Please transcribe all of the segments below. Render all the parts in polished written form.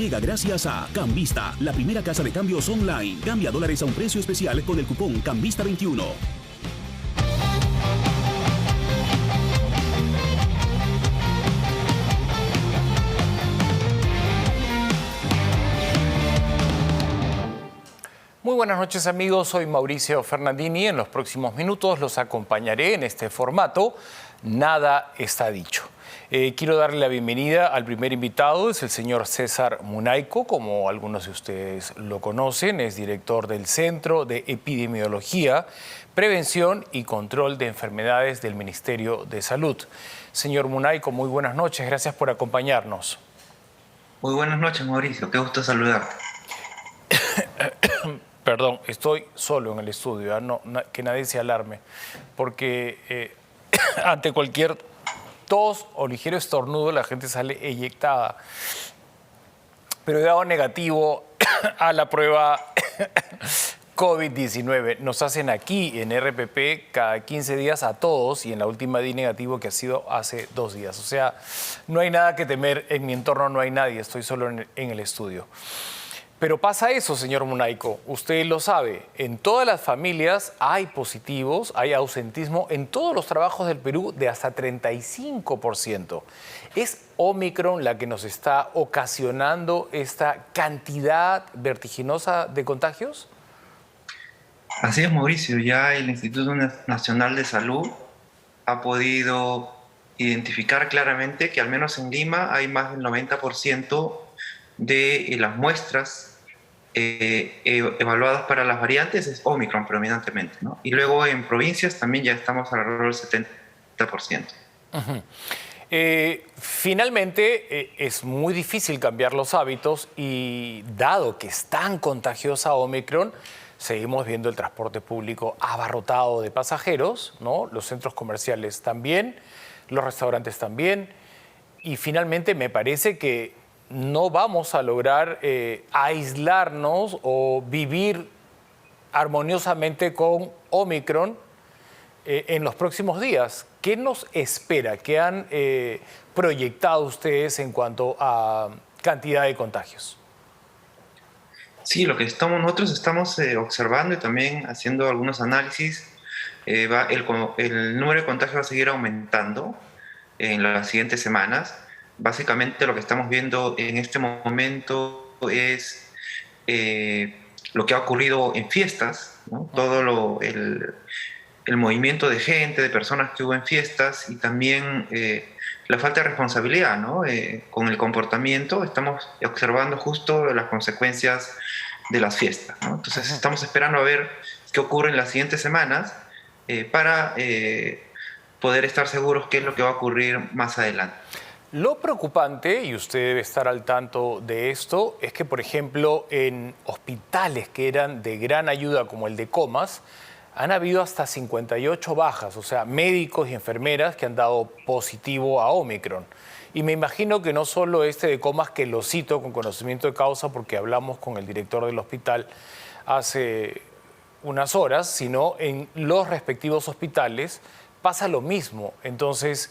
llega gracias a Cambista, la primera casa de cambios online. Cambia dólares a un precio especial con el cupón Cambista21. Muy buenas noches amigos, soy Mauricio Fernandini. En los próximos minutos los acompañaré en este formato Nada está dicho. Quiero darle la bienvenida al primer invitado, es el señor César Munayco, como algunos de ustedes lo conocen, es director del Centro de Epidemiología, Prevención y Control de Enfermedades del Ministerio de Salud. Señor Munayco, muy buenas noches, gracias por acompañarnos. Muy buenas noches, Mauricio, qué gusto saludarte. Perdón, estoy solo en el estudio, que nadie se alarme, porque ante cualquier tos o ligero estornudo la gente sale eyectada. Pero he dado negativo a la prueba COVID-19. Nos hacen aquí en RPP cada 15 días a todos y en la última di negativo que ha sido hace 2 días. O sea, no hay nada que temer, en mi entorno no hay nadie, estoy solo en el estudio. Pero pasa eso, señor Munayco, usted lo sabe, en todas las familias hay positivos, hay ausentismo en todos los trabajos del Perú de hasta 35%. ¿Es Omicron la que nos está ocasionando esta cantidad vertiginosa de contagios? Así es, Mauricio, ya el Instituto Nacional de Salud ha podido identificar claramente que al menos en Lima hay más del 90% de las muestras evaluadas para las variantes es Omicron predominantemente, ¿no? Y luego en provincias también ya estamos alrededor del 70%. Finalmente, es muy difícil cambiar los hábitos y dado que es tan contagiosa Omicron, seguimos viendo el transporte público abarrotado de pasajeros, ¿no? Los centros comerciales también, los restaurantes también, y finalmente me parece que no vamos a lograr aislarnos o vivir armoniosamente con Omicron en los próximos días. ¿Qué nos espera? ¿Qué han proyectado ustedes en cuanto a cantidad de contagios? Sí, lo que nosotros estamos observando y también haciendo algunos análisis, el número de contagios va a seguir aumentando en las siguientes semanas. Básicamente lo que estamos viendo en este momento es lo que ha ocurrido en fiestas, ¿no? Todo el movimiento de gente, de personas que hubo en fiestas y también la falta de responsabilidad, ¿no? Con el comportamiento estamos observando justo las consecuencias de las fiestas, ¿no? Entonces estamos esperando a ver qué ocurre en las siguientes semanas para poder estar seguros qué es lo que va a ocurrir más adelante. Lo preocupante, y usted debe estar al tanto de esto, es que, por ejemplo, en hospitales que eran de gran ayuda, como el de Comas, han habido hasta 58 bajas, o sea, médicos y enfermeras que han dado positivo a Omicron. Y me imagino que no solo este de Comas, que lo cito con conocimiento de causa porque hablamos con el director del hospital hace unas horas, sino en los respectivos hospitales pasa lo mismo. Entonces,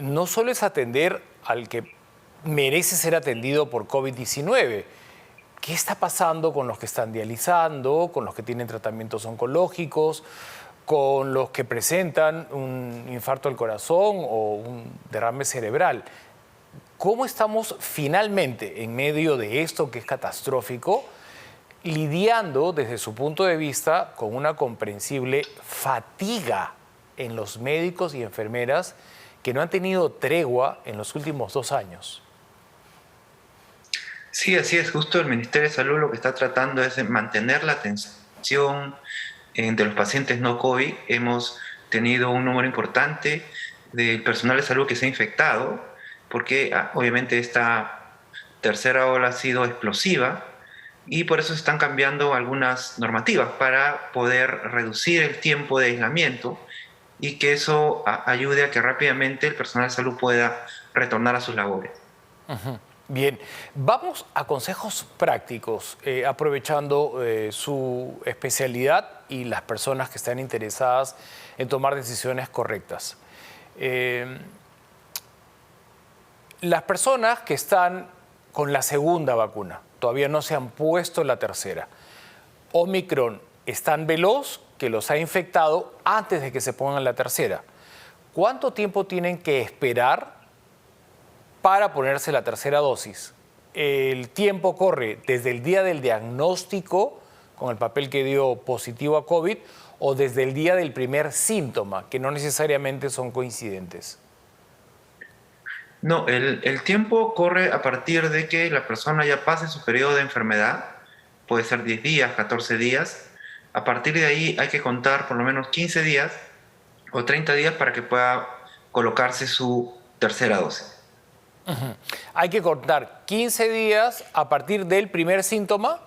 no solo es atender al que merece ser atendido por COVID-19. ¿Qué está pasando con los que están dializando, con los que tienen tratamientos oncológicos, con los que presentan un infarto al corazón o un derrame cerebral? ¿Cómo estamos finalmente en medio de esto que es catastrófico, lidiando desde su punto de vista con una comprensible fatiga en los médicos y enfermeras que no han tenido tregua en los últimos 2 años? Sí, así es. Justo el Ministerio de Salud lo que está tratando es de mantener la atención de los pacientes no COVID. Hemos tenido un número importante del personal de salud que se ha infectado, porque obviamente esta tercera ola ha sido explosiva y por eso se están cambiando algunas normativas para poder reducir el tiempo de aislamiento y que eso ayude a que rápidamente el personal de salud pueda retornar a sus labores. Bien, vamos a consejos prácticos, aprovechando su especialidad y las personas que están interesadas en tomar decisiones correctas. Las personas que están con la segunda vacuna. Todavía no se han puesto la tercera. Omicron es tan veloz que los ha infectado antes de que se pongan la tercera. ¿Cuánto tiempo tienen que esperar para ponerse la tercera dosis? El tiempo corre desde el día del diagnóstico, con el papel que dio positivo a COVID, o desde el día del primer síntoma, que no necesariamente son coincidentes. No, el tiempo corre a partir de que la persona ya pase su periodo de enfermedad, puede ser 10 días, 14 días. A partir de ahí hay que contar por lo menos 15 días o 30 días para que pueda colocarse su tercera dosis. Hay que contar 15 días a partir del primer síntoma.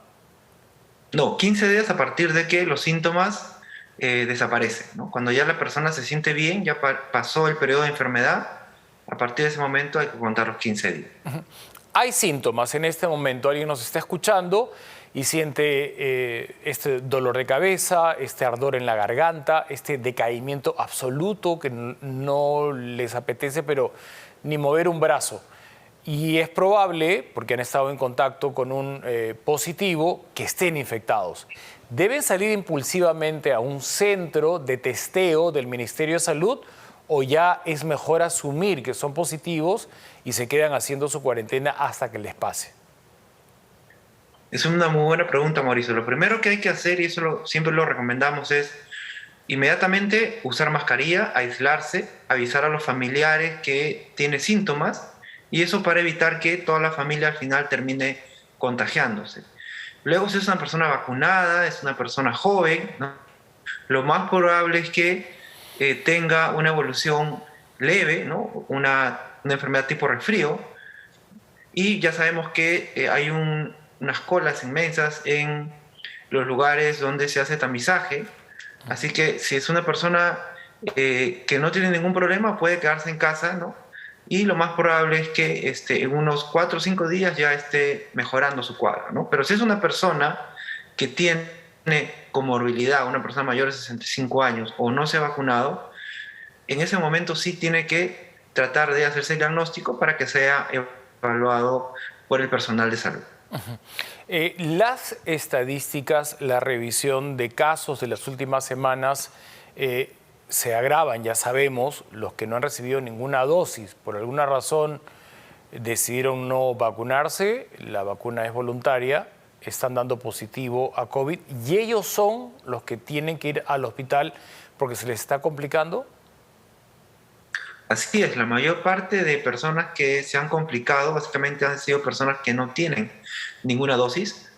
No, 15 días a partir de que los síntomas desaparecen, ¿no? Cuando ya la persona se siente bien, ya pasó el periodo de enfermedad, a partir de ese momento hay que contar los 15 días. Hay síntomas en este momento, alguien nos está escuchando y siente este dolor de cabeza, este ardor en la garganta, este decaimiento absoluto que no les apetece, pero ni mover un brazo. Y es probable, porque han estado en contacto con un positivo, que estén infectados. ¿Deben salir impulsivamente a un centro de testeo del Ministerio de Salud o ya es mejor asumir que son positivos y se quedan haciendo su cuarentena hasta que les pase? Es una muy buena pregunta, Mauricio. Lo primero que hay que hacer, y eso siempre lo recomendamos, es inmediatamente usar mascarilla, aislarse, avisar a los familiares que tiene síntomas, y eso para evitar que toda la familia al final termine contagiándose. Luego, si es una persona vacunada, es una persona joven, ¿no? Lo más probable es que tenga una evolución leve, ¿no? Una enfermedad tipo resfrío, y ya sabemos que hay unas colas inmensas en los lugares donde se hace tamizaje, así que si es una persona que no tiene ningún problema, puede quedarse en casa, ¿no? Y lo más probable es que en unos 4 o 5 días ya esté mejorando su cuadro, ¿no? Pero si es una persona que tiene comorbilidad, una persona mayor de 65 años o no se ha vacunado, en ese momento sí tiene que tratar de hacerse el diagnóstico para que sea evaluado por el personal de salud. Las estadísticas, la revisión de casos de las últimas semanas se agravan, ya sabemos, los que no han recibido ninguna dosis, por alguna razón decidieron no vacunarse, la vacuna es voluntaria, están dando positivo a COVID y ellos son los que tienen que ir al hospital porque se les está complicando. Así es, la mayor parte de personas que se han complicado básicamente han sido personas que no tienen ninguna dosis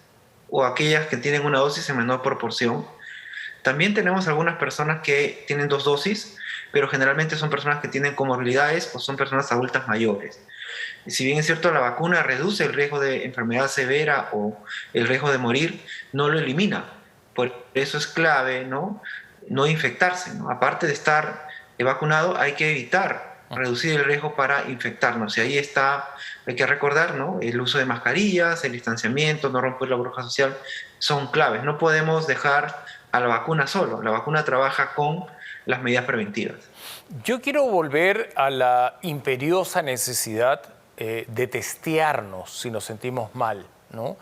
o aquellas que tienen una dosis en menor proporción. También tenemos algunas personas que tienen 2 dosis, pero generalmente son personas que tienen comorbilidades o son personas adultas mayores. Y si bien es cierto, la vacuna reduce el riesgo de enfermedad severa o el riesgo de morir, no lo elimina. Por eso es clave no infectarse, ¿no? Aparte de estar vacunado, hay que evitar reducir el riesgo para infectarnos. Y ahí está, hay que recordar, ¿no? El uso de mascarillas, el distanciamiento, no romper la burbuja social, son claves. No podemos dejar a la vacuna solo. La vacuna trabaja con las medidas preventivas. Yo quiero volver a la imperiosa necesidad de testearnos si nos sentimos mal, ¿no?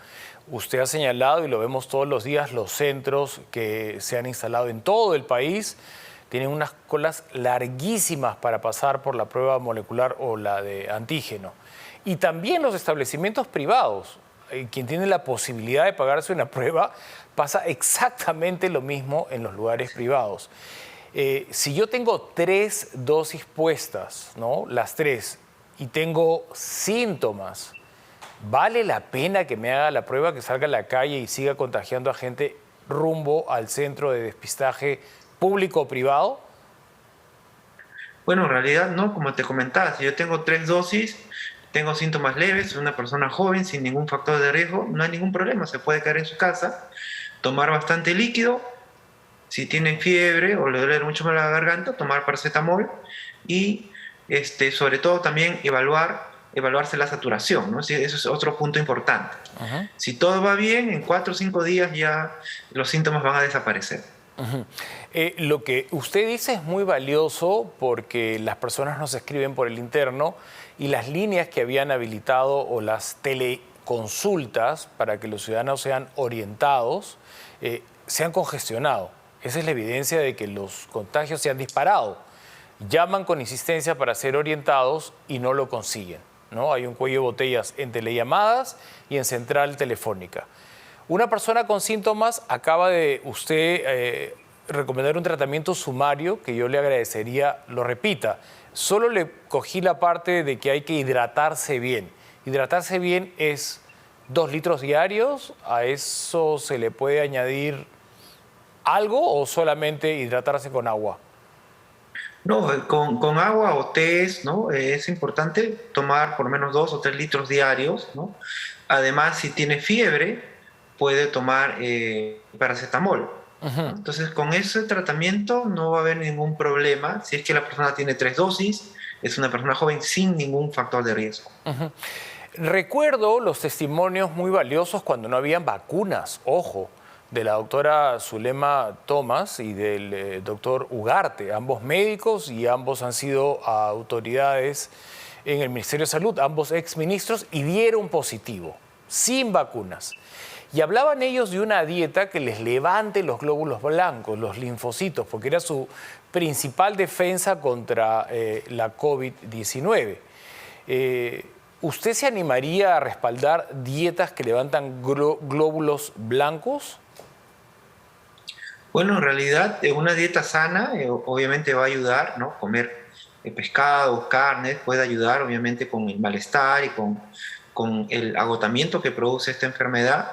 Usted ha señalado, y lo vemos todos los días, los centros que se han instalado en todo el país tienen unas colas larguísimas para pasar por la prueba molecular o la de antígeno. Y también los establecimientos privados, quien tiene la posibilidad de pagarse una prueba, pasa exactamente lo mismo en los lugares privados. Si yo tengo 3 dosis puestas, ¿no? Las 3, y tengo síntomas, ¿vale la pena que me haga la prueba, que salga a la calle y siga contagiando a gente rumbo al centro de despistaje público o privado? Bueno, en realidad no, como te comentaba, si yo tengo 3 dosis, tengo síntomas leves, soy una persona joven sin ningún factor de riesgo, no hay ningún problema, se puede quedar en su casa, tomar bastante líquido, si tiene fiebre o le duele mucho más la garganta, tomar paracetamol y sobre todo también evaluarse la saturación, ¿no? Eso es otro punto importante. Si todo va bien, en 4 o 5 días ya los síntomas van a desaparecer. Lo que usted dice es muy valioso porque las personas nos escriben por el interno y las líneas que habían habilitado o las teleconsultas para que los ciudadanos sean orientados se han congestionado. Esa es la evidencia de que los contagios se han disparado. Llaman con insistencia para ser orientados y no lo consiguen, ¿no? Hay un cuello de botellas en telellamadas y en central telefónica. Una persona con síntomas acaba de usted recomendar un tratamiento sumario que yo le agradecería lo repita. Solo le cogí la parte de que hay que hidratarse bien. Hidratarse bien es 2 litros diarios. ¿A eso se le puede añadir algo o solamente hidratarse con agua? No, con agua o tés, ¿no? Es importante tomar por lo menos 2 o 3 litros diarios, ¿no? Además, si tiene fiebre, puede tomar paracetamol. Entonces, con ese tratamiento no va a haber ningún problema. Si es que la persona tiene 3 dosis, es una persona joven sin ningún factor de riesgo. Recuerdo los testimonios muy valiosos cuando no habían vacunas, ojo, de la doctora Zulema Thomas y del doctor Ugarte, ambos médicos y ambos han sido autoridades en el Ministerio de Salud, ambos exministros, y dieron positivo, sin vacunas. Y hablaban ellos de una dieta que les levante los glóbulos blancos, los linfocitos, porque era su principal defensa contra la COVID-19. ¿Usted se animaría a respaldar dietas que levantan glóbulos blancos? Bueno, en realidad una dieta sana obviamente va a ayudar, ¿no? Comer pescados, carnes, puede ayudar obviamente con el malestar y con el agotamiento que produce esta enfermedad,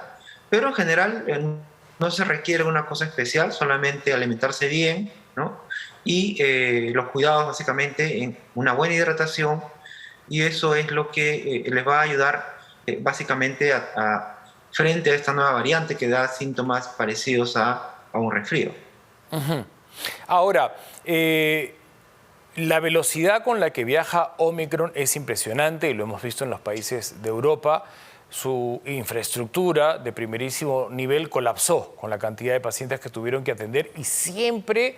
pero en general no se requiere una cosa especial, solamente alimentarse bien, ¿no? Y los cuidados básicamente en una buena hidratación, y eso es lo que les va a ayudar básicamente frente a esta nueva variante que da síntomas parecidos a un resfrío. Ahora, la velocidad con la que viaja Omicron es impresionante y lo hemos visto en los países de Europa. Su infraestructura de primerísimo nivel colapsó con la cantidad de pacientes que tuvieron que atender y siempre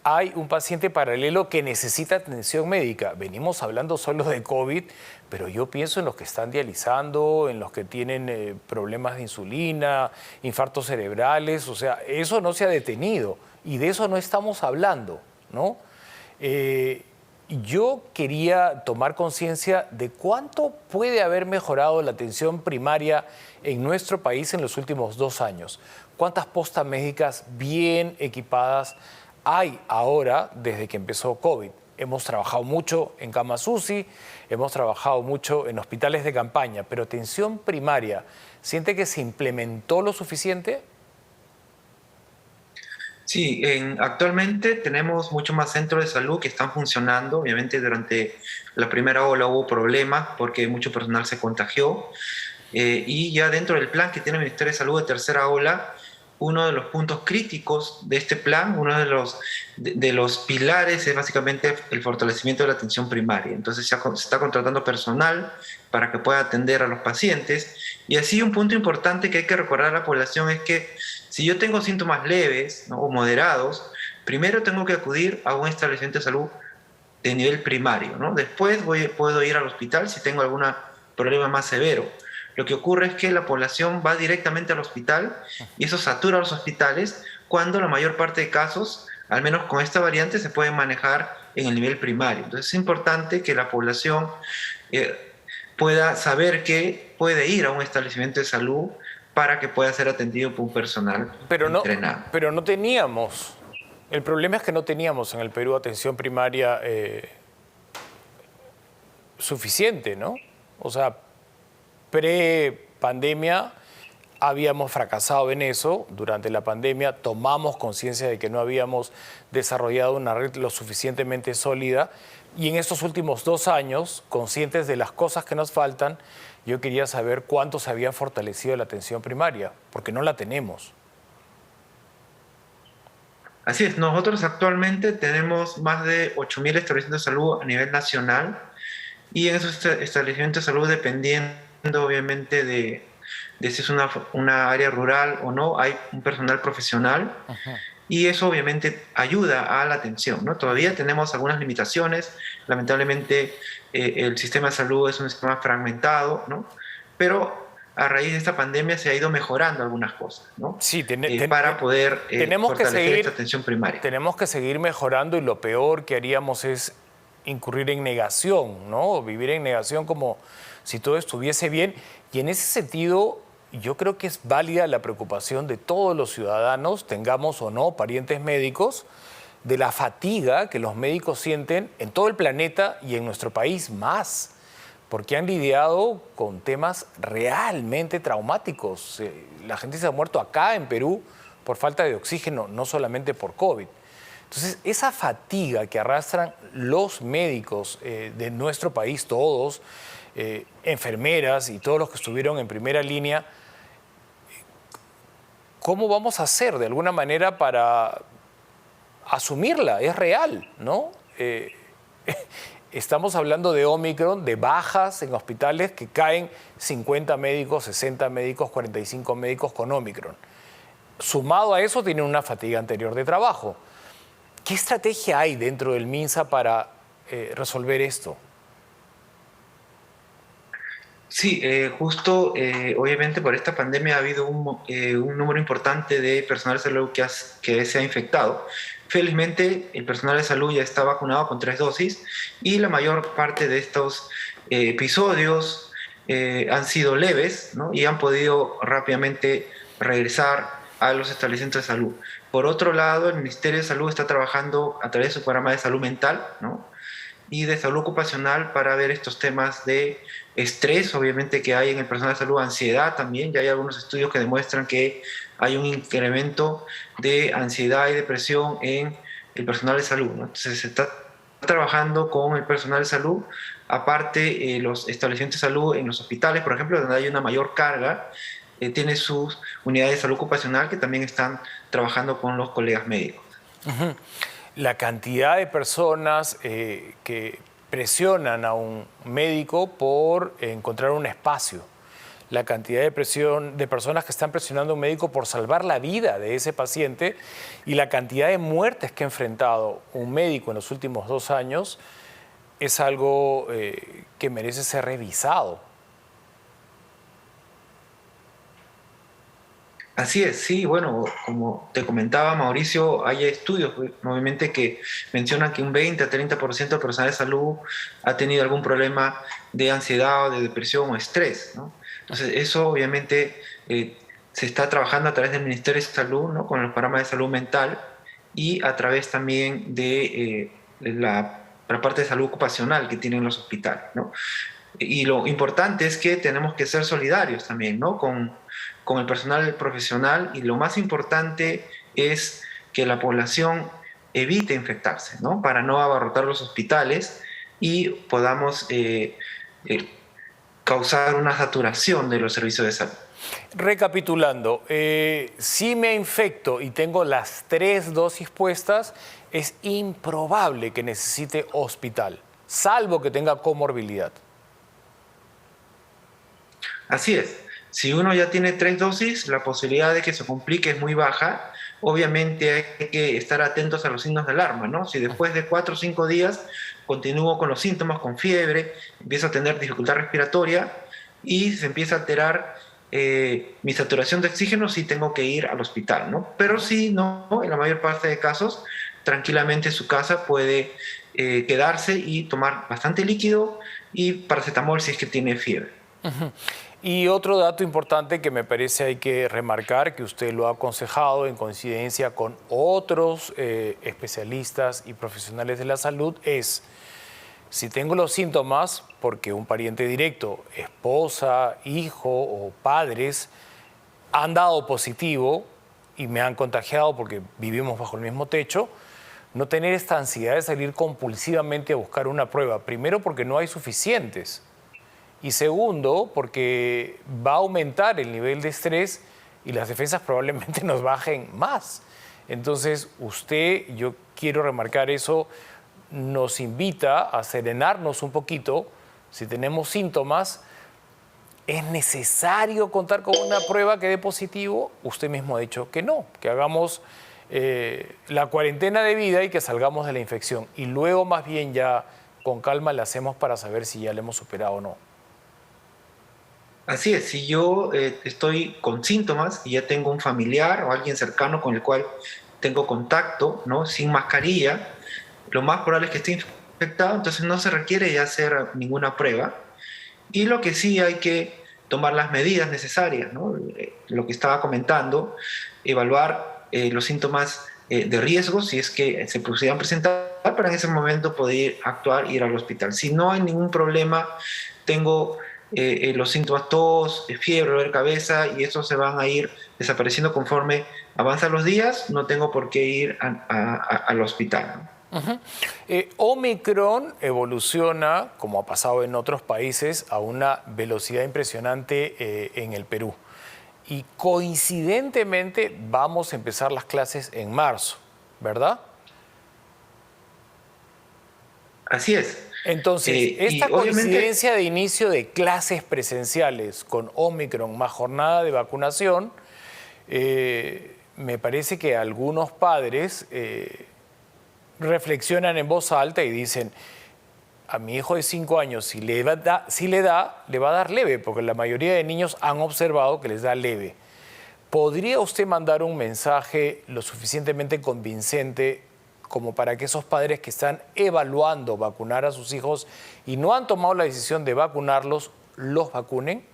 hay un paciente paralelo que necesita atención médica. Venimos hablando solo de COVID, pero yo pienso en los que están dializando, en los que tienen problemas de insulina, infartos cerebrales, o sea, eso no se ha detenido y de eso no estamos hablando, ¿no? Yo quería tomar conciencia de cuánto puede haber mejorado la atención primaria en nuestro país en los últimos 2 años. ¿Cuántas postas médicas bien equipadas hay ahora desde que empezó COVID? Hemos trabajado mucho en camas UCI, hemos trabajado mucho en hospitales de campaña, pero atención primaria, ¿siente que se implementó lo suficiente? Sí, actualmente tenemos muchos más centros de salud que están funcionando. Obviamente durante la primera ola hubo problemas porque mucho personal se contagió y ya dentro del plan que tiene el Ministerio de Salud de tercera ola, uno de los puntos críticos de este plan, uno de los pilares es básicamente el fortalecimiento de la atención primaria. Entonces se está contratando personal para que pueda atender a los pacientes. Y así un punto importante que hay que recordar a la población es que si yo tengo síntomas leves, ¿no?, o moderados, primero tengo que acudir a un establecimiento de salud de nivel primario, ¿no? Después puedo ir al hospital si tengo algún problema más severo. Lo que ocurre es que la población va directamente al hospital y eso satura los hospitales cuando la mayor parte de casos, al menos con esta variante, se pueden manejar en el nivel primario. Entonces es importante que la población pueda saber que puede ir a un establecimiento de salud para que pueda ser atendido por un personal entrenado. Pero no teníamos, el problema es que no teníamos en el Perú atención primaria suficiente, ¿no? O sea, pre-pandemia habíamos fracasado en eso. Durante la pandemia tomamos conciencia de que no habíamos desarrollado una red lo suficientemente sólida y en estos últimos 2 años, conscientes de las cosas que nos faltan, yo quería saber cuánto se había fortalecido la atención primaria, porque no la tenemos. Así es, nosotros actualmente tenemos más de 8.000 establecimientos de salud a nivel nacional y en esos establecimientos de salud, dependiendo obviamente de si es una área rural o no, hay un personal profesional y eso obviamente ayuda a la atención, ¿no? Todavía tenemos algunas limitaciones, lamentablemente el sistema de salud es un sistema fragmentado, ¿no? Pero a raíz de esta pandemia se ha ido mejorando algunas cosas, ¿no? Sí, Para poder tenemos que fortalecer seguir, esta atención primaria. tenemos que seguir mejorando y lo peor que haríamos es incurrir en negación, ¿no? Vivir en negación como si todo estuviese bien. Y en ese sentido, yo creo que es válida la preocupación de todos los ciudadanos, tengamos o no parientes médicos, de la fatiga que los médicos sienten en todo el planeta y en nuestro país más, porque han lidiado con temas realmente traumáticos. La gente se ha muerto acá en Perú por falta de oxígeno, no solamente por COVID. Entonces, esa fatiga que arrastran los médicos de nuestro país, todos, enfermeras y todos los que estuvieron en primera línea, ¿cómo vamos a hacer de alguna manera para asumirla? Es real, ¿no? Estamos hablando de Omicron, de bajas en hospitales que caen 50 médicos, 60 médicos, 45 médicos con Omicron. Sumado a eso, tienen una fatiga anterior de trabajo. ¿Qué estrategia hay dentro del MINSA para resolver esto? Sí, justo, obviamente por esta pandemia ha habido un número importante de personal de salud que se ha infectado. Felizmente, el personal de salud ya está vacunado con 3 dosis y la mayor parte de estos episodios han sido leves, ¿no? Y han podido rápidamente regresar a los establecimientos de salud. Por otro lado, el Ministerio de Salud está trabajando a través de su programa de salud mental, ¿no? Y de salud ocupacional para ver estos temas de estrés, obviamente que hay en el personal de salud, ansiedad también, ya hay algunos estudios que demuestran que hay un incremento de ansiedad y depresión en el personal de salud, ¿no? Entonces se está trabajando con el personal de salud, aparte los establecimientos de salud en los hospitales, por ejemplo, donde hay una mayor carga, tiene sus unidades de salud ocupacional que también están trabajando con los colegas médicos. Uh-huh. La cantidad de personas que presionan a un médico por encontrar un espacio, la cantidad de personas que están presionando a un médico por salvar la vida de ese paciente y la cantidad de muertes que ha enfrentado un médico en los últimos 2 años es algo que merece ser revisado. Así es, sí, bueno, como te comentaba Mauricio, hay estudios obviamente que mencionan que un 20 a 30% de personal de salud ha tenido algún problema de ansiedad o de depresión o estrés, ¿no? Entonces eso obviamente se está trabajando a través del Ministerio de Salud, ¿no? Con los programas de salud mental y a través también de la parte de salud ocupacional que tienen los hospitales, ¿no? Y lo importante es que tenemos que ser solidarios también, ¿no? Con el personal profesional, y lo más importante es que la población evite infectarse, ¿no? Para no abarrotar los hospitales y podamos causar una saturación de los servicios de salud. Recapitulando, si me infecto y tengo las 3 dosis puestas, es improbable que necesite hospital, salvo que tenga comorbilidad. Así es. Si uno ya tiene 3 dosis, la posibilidad de que se complique es muy baja. Obviamente hay que estar atentos a los signos de alarma, ¿no? Si después de 4 o 5 días continúo con los síntomas, con fiebre, empiezo a tener dificultad respiratoria y se empieza a alterar mi saturación de oxígeno, sí tengo que ir al hospital, ¿no? Pero si no, en la mayor parte de casos, tranquilamente en su casa puede quedarse y tomar bastante líquido y paracetamol si es que tiene fiebre. Uh-huh. Y otro dato importante que me parece hay que remarcar, que usted lo ha aconsejado en coincidencia con otros especialistas y profesionales de la salud, es si tengo los síntomas porque un pariente directo, esposa, hijo o padres han dado positivo y me han contagiado porque vivimos bajo el mismo techo, no tener esta ansiedad de salir compulsivamente a buscar una prueba. Primero porque no hay suficientes. Y segundo, porque va a aumentar el nivel de estrés y las defensas probablemente nos bajen más. Entonces, yo quiero remarcar eso, nos invita a serenarnos un poquito. Si tenemos síntomas, ¿es necesario contar con una prueba que dé positivo? Usted mismo ha dicho que no, que hagamos la cuarentena debida y que salgamos de la infección. Y luego más bien ya con calma le hacemos para saber si ya le hemos superado o no. Así es, si yo estoy con síntomas y ya tengo un familiar o alguien cercano con el cual tengo contacto, ¿no? Sin mascarilla, lo más probable es que esté infectado, entonces no se requiere ya hacer ninguna prueba. Y lo que sí hay que tomar las medidas necesarias, ¿no? Lo que estaba comentando, evaluar los síntomas de riesgo si es que se pudieran presentar, para en ese momento poder actuar e ir al hospital. Si no hay ningún problema, tengo los síntomas tos, fiebre, dolor de cabeza, y estos se van a ir desapareciendo conforme avanzan los días, no tengo por qué ir al hospital, ¿no? Omicron evoluciona, como ha pasado en otros países, a una velocidad impresionante en el Perú. Y coincidentemente vamos a empezar las clases en marzo, ¿verdad? Así es. Entonces, esta coincidencia de inicio de clases presenciales con Omicron más jornada de vacunación, me parece que algunos padres reflexionan en voz alta y dicen, a mi hijo de 5 años, si le da, le va a dar leve, porque la mayoría de niños han observado que les da leve. ¿Podría usted mandar un mensaje lo suficientemente convincente como para que esos padres que están evaluando vacunar a sus hijos y no han tomado la decisión de vacunarlos, los vacunen?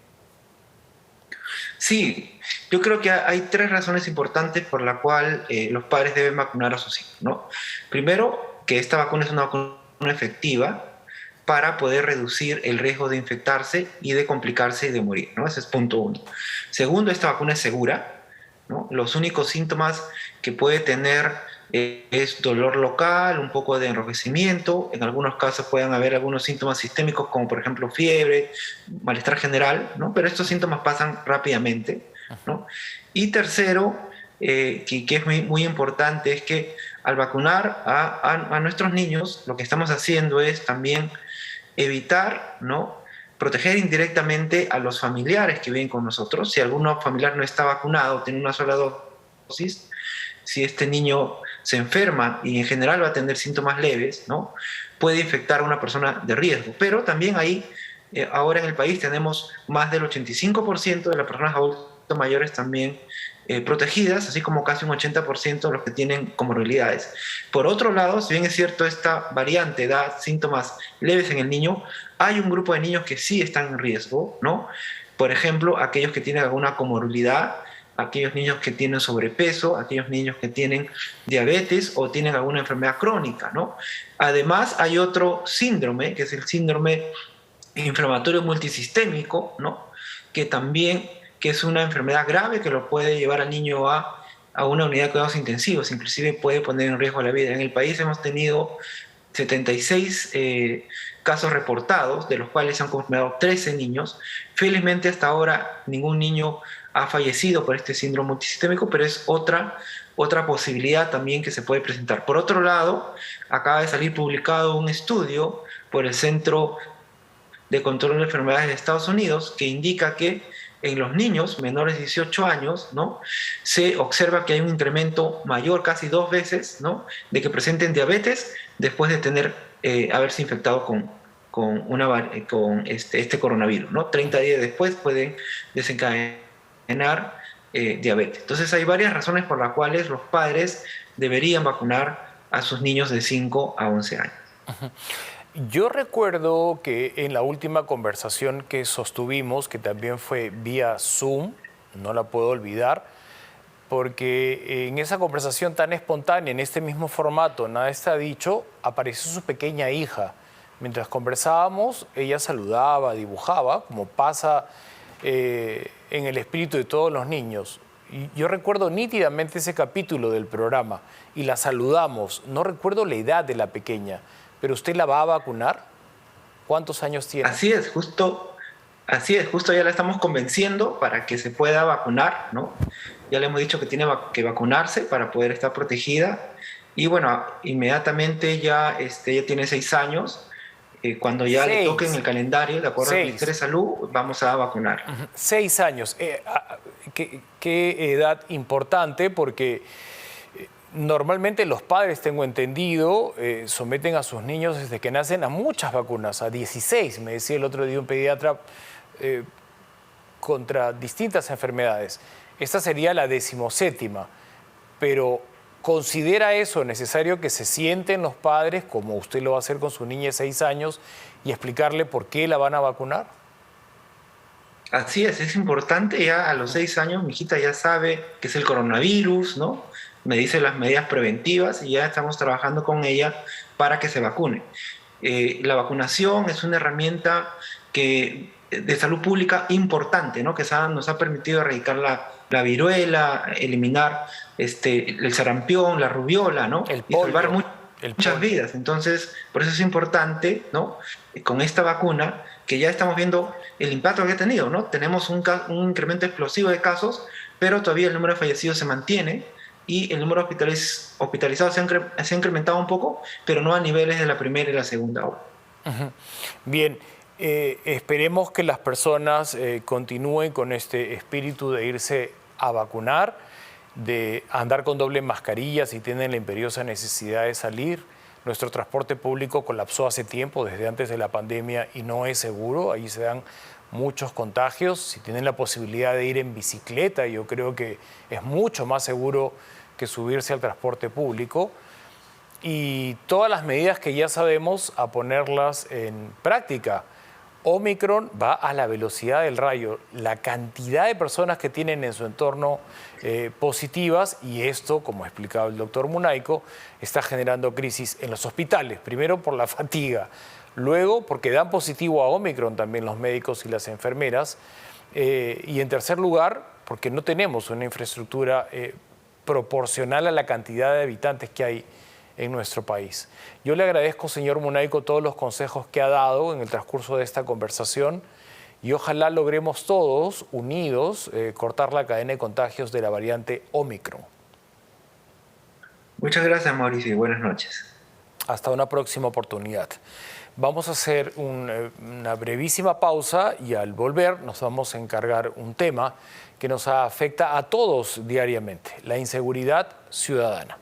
Sí, yo creo que hay 3 razones importantes por las cuales los padres deben vacunar a sus hijos, ¿no? Primero, que esta vacuna es una vacuna efectiva para poder reducir el riesgo de infectarse y de complicarse y de morir, ¿no? Ese es punto 1. Segundo, esta vacuna es segura, ¿no? Los únicos síntomas que puede tener es dolor local, un poco de enrojecimiento, en algunos casos pueden haber algunos síntomas sistémicos como por ejemplo fiebre, malestar general, ¿no? Pero estos síntomas pasan rápidamente, ¿no? Y tercero, que es muy importante, es que al vacunar a nuestros niños, lo que estamos haciendo es también evitar, ¿no?, proteger indirectamente a los familiares que viven con nosotros. Si alguno familiar no está vacunado, tiene una sola dosis, si este niño se enferma y en general va a tener síntomas leves, ¿no?, puede infectar a una persona de riesgo. Pero también ahí, ahora en el país tenemos más del 85% de las personas adultas mayores también protegidas, así como casi un 80% de los que tienen comorbilidades. Por otro lado, si bien es cierto esta variante da síntomas leves en el niño, hay un grupo de niños que sí están en riesgo, ¿no? Por ejemplo, aquellos que tienen alguna comorbilidad, aquellos niños que tienen sobrepeso, aquellos niños que tienen diabetes o tienen alguna enfermedad crónica, ¿no? Además, hay otro síndrome, que es el síndrome inflamatorio multisistémico, ¿no?, que también que es una enfermedad grave que lo puede llevar al niño a una unidad de cuidados intensivos, inclusive puede poner en riesgo la vida. En el país hemos tenido 76 casos reportados, de los cuales se han confirmado 13 niños. Felizmente hasta ahora ningún niño ha fallecido por este síndrome multisistémico, pero es otra posibilidad también que se puede presentar. Por otro lado, acaba de salir publicado un estudio por el Centro de Control de Enfermedades de Estados Unidos que indica que en los niños menores de 18 años, ¿no?, se observa que hay un incremento mayor, casi 2 veces, ¿no?, de que presenten diabetes después de haberse infectado con este coronavirus, ¿no? 30 días después pueden desencadenar diabetes. Entonces hay varias razones por las cuales los padres deberían vacunar a sus niños de 5 a 11 años. Uh-huh. Yo recuerdo que en la última conversación que sostuvimos, que también fue vía Zoom, no la puedo olvidar, porque en esa conversación tan espontánea, en este mismo formato, nada está dicho, apareció su pequeña hija. Mientras conversábamos, ella saludaba, dibujaba, como pasa en el espíritu de todos los niños. Y yo recuerdo nítidamente ese capítulo del programa y la saludamos. No recuerdo la edad de la pequeña. ¿Pero usted la va a vacunar? ¿Cuántos años tiene? Así es, justo ya la estamos convenciendo para que se pueda vacunar, ¿no? Ya le hemos dicho que tiene que vacunarse para poder estar protegida. Y bueno, inmediatamente ya tiene 6 años. Cuando ya le toque en el calendario, de acuerdo al Ministerio de Salud, vamos a vacunar. 6 años. Qué edad importante, porque Normalmente los padres, tengo entendido, someten a sus niños desde que nacen a muchas vacunas, a 16, me decía el otro día un pediatra, contra distintas enfermedades. Esta sería la 17ª, pero ¿considera eso necesario que se sienten los padres, como usted lo va a hacer con su niña de 6 años, y explicarle por qué la van a vacunar? Así es importante. Ya a los 6 años mi hijita ya sabe qué es el coronavirus, ¿no? Me dice las medidas preventivas y ya estamos trabajando con ella para que se vacune. La vacunación es una herramienta de salud pública importante, ¿no? Que nos ha permitido erradicar la viruela, eliminar el sarampión, la rubiola, ¿no? El Y salvar polio, muchas vidas. Entonces, por eso es importante, ¿no? Con esta vacuna, que ya estamos viendo el impacto que ha tenido, ¿no? Tenemos un incremento explosivo de casos, pero todavía el número de fallecidos se mantiene y el número de hospitalizados se ha incrementado un poco, pero no a niveles de la primera y la segunda ola. Bien, esperemos que las personas continúen con este espíritu de irse a vacunar, de andar con doble mascarilla si tienen la imperiosa necesidad de salir. Nuestro transporte público colapsó hace tiempo, desde antes de la pandemia, y no es seguro. Ahí se dan muchos contagios. Si tienen la posibilidad de ir en bicicleta, yo creo que es mucho más seguro que subirse al transporte público. Y todas las medidas que ya sabemos, a ponerlas en práctica. Omicron va a la velocidad del rayo. La cantidad de personas que tienen en su entorno positivas, y esto, como ha explicado el doctor Munaico, está generando crisis en los hospitales. Primero por la fatiga, luego porque dan positivo a Omicron también los médicos y las enfermeras, y en tercer lugar porque no tenemos una infraestructura proporcional a la cantidad de habitantes que hay en nuestro país. Yo le agradezco, señor Munaico, todos los consejos que ha dado en el transcurso de esta conversación y ojalá logremos todos, unidos, cortar la cadena de contagios de la variante Omicron. Muchas gracias, Mauricio, y buenas noches. Hasta una próxima oportunidad. Vamos a hacer una brevísima pausa y al volver nos vamos a encargar un tema que nos afecta a todos diariamente, la inseguridad ciudadana.